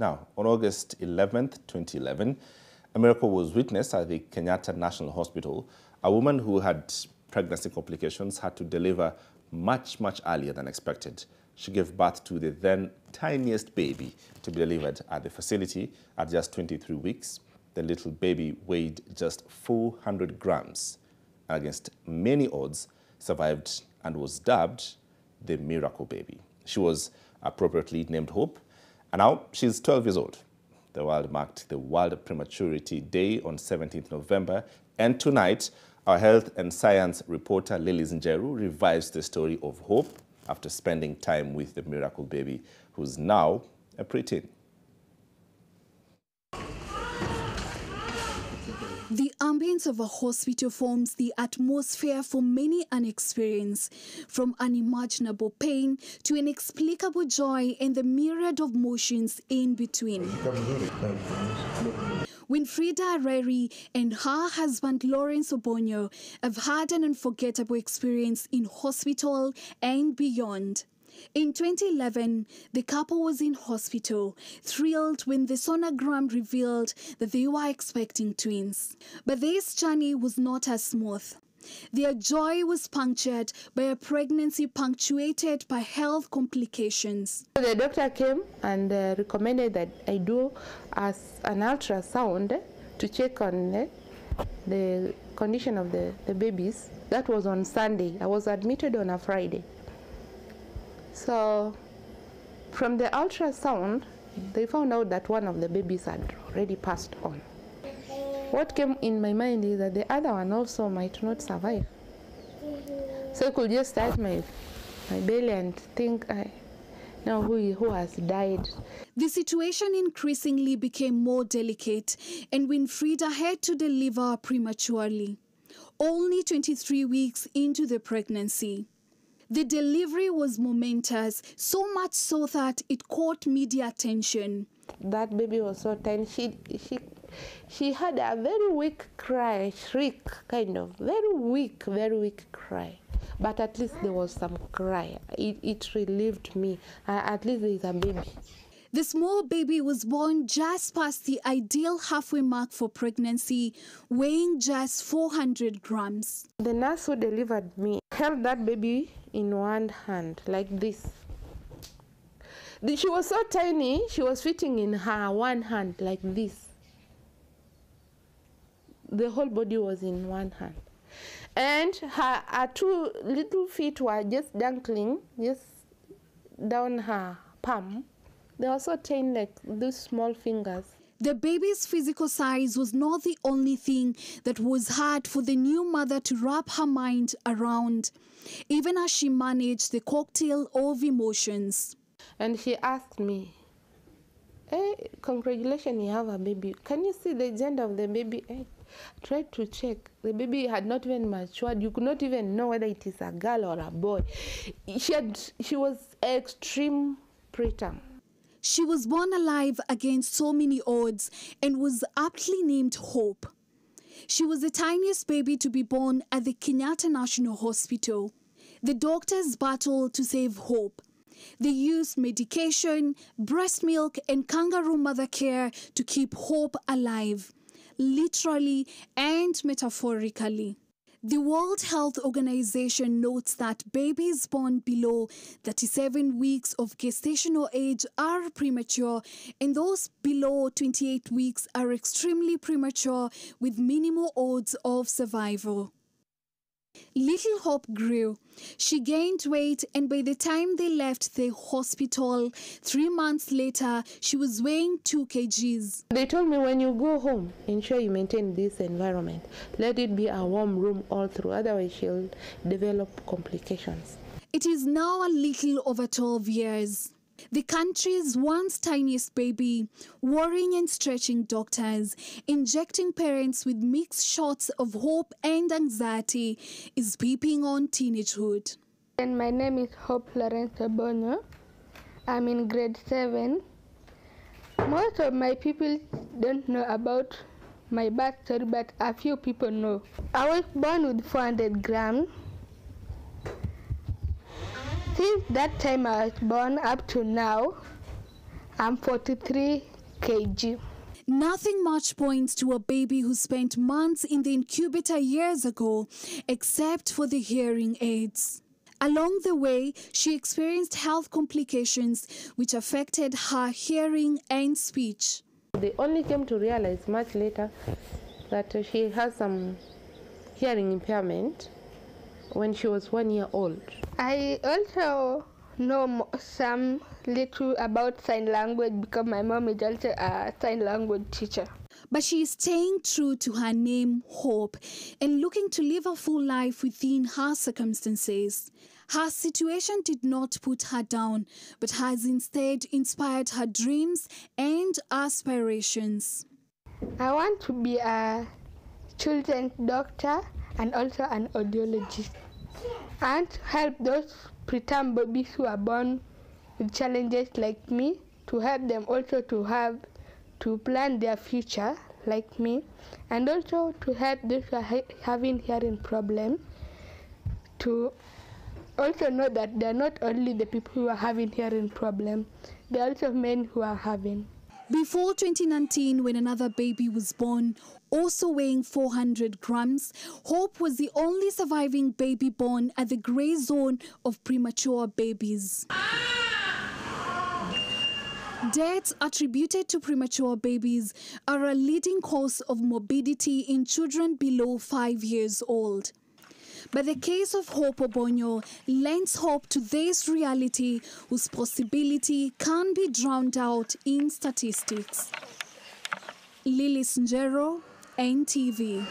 Now, on August 11th, 2011, a miracle was witnessed at the Kenyatta National Hospital. A woman who had pregnancy complications had to deliver much earlier than expected. She gave birth to the then tiniest baby to be delivered at the facility at just 23 weeks. The little baby weighed just 400 grams. Against many odds, survived and was dubbed the miracle baby. She was appropriately named Hope, and now she's 12 years old. The world marked the World Prematurity Day on 17th November, and tonight, our health and science reporter Lily Njeru revives the story of Hope after spending time with the miracle baby, who's now a preteen. The ambience of a hospital forms the atmosphere for many an experience, from unimaginable pain to inexplicable joy and the myriad of motions in between. Winfrida Areri and her husband Lawrence Obonyo have had an unforgettable experience in hospital and beyond. In 2011, the couple was in hospital, thrilled when the sonogram revealed that they were expecting twins. But this journey was not as smooth. Their joy was punctured by a pregnancy punctuated by health complications. The doctor came and recommended that I do an ultrasound to check on the condition of the babies. That was on Sunday. I was admitted on a Friday. So from the ultrasound, they found out that one of the babies had already passed on. What came in my mind is that the other one also might not survive. So I could just touch my belly and think, now who has died. The situation increasingly became more delicate, and Winfrida had to deliver prematurely, only 23 weeks into the pregnancy. The delivery was momentous, so much so that it caught media attention. That baby was so tiny. She had a very weak cry, shriek, kind of, very weak cry. But at least there was some cry. It relieved me. At least there is a baby. The small baby was born just past the ideal halfway mark for pregnancy, weighing just 400 grams. The nurse who delivered me held that baby in one hand, like this. She was so tiny, she was fitting in her one hand, like this. The whole body was in one hand. And her two little feet were just dangling, just down her palm. They were so tiny, like those small fingers. The baby's physical size was not the only thing that was hard for the new mother to wrap her mind around, even as she managed the cocktail of emotions. And she asked me, "Hey, congratulations, you have a baby. Can you see the gender of the baby?" I tried to check. The baby had not even matured. You could not even know whether it is a girl or a boy. She was extreme preterm. She was born alive against so many odds and was aptly named Hope. She was the tiniest baby to be born at the Kenyatta National Hospital. The doctors battled to save Hope. They used medication, breast milk, and kangaroo mother care to keep Hope alive, literally and metaphorically. The World Health Organization notes that babies born below 37 weeks of gestational age are premature, and those below 28 weeks are extremely premature with minimal odds of survival. Little Hope grew. She gained weight, and by the time they left the hospital 3 months later, she was weighing 2 kgs. They told me, when you go home, ensure you maintain this environment. Let it be a warm room all through, otherwise she'll develop complications. It is now a little over 12 years. The country's once tiniest baby, worrying and stretching doctors, injecting parents with mixed shots of hope and anxiety, is peeping on teenagehood. And my name is Hope Lawrence Obonyo. I'm in grade 7. Most of my people don't know about my birth story, but a few people know. I was born with 400 grams. Since that time I was born up to now, I'm 43 kg. Nothing much points to a baby who spent months in the incubator years ago, except for the hearing aids. Along the way, she experienced health complications which affected her hearing and speech. They only came to realize much later that she has some hearing impairment when she was 1 year old. I also know some little about sign language because my mom is also a sign language teacher. But she is staying true to her name, Hope, and looking to live a full life within her circumstances. Her situation did not put her down, but has instead inspired her dreams and aspirations. I want to be a children's doctor and also an audiologist, and help those preterm babies who are born with challenges like me, to help them also to plan their future like me, and also to help those who are having hearing problems to also know that they're not only the people who are having hearing problems, there are also men who are having. Before 2019, when another baby was born, also weighing 400 grams, Hope was the only surviving baby born at the grey zone of premature babies. Deaths attributed to premature babies are a leading cause of morbidity in children below 5 years old. But the case of Hope Obonyo lends hope to this reality whose possibility can be drowned out in statistics. Lily Njero, NTV.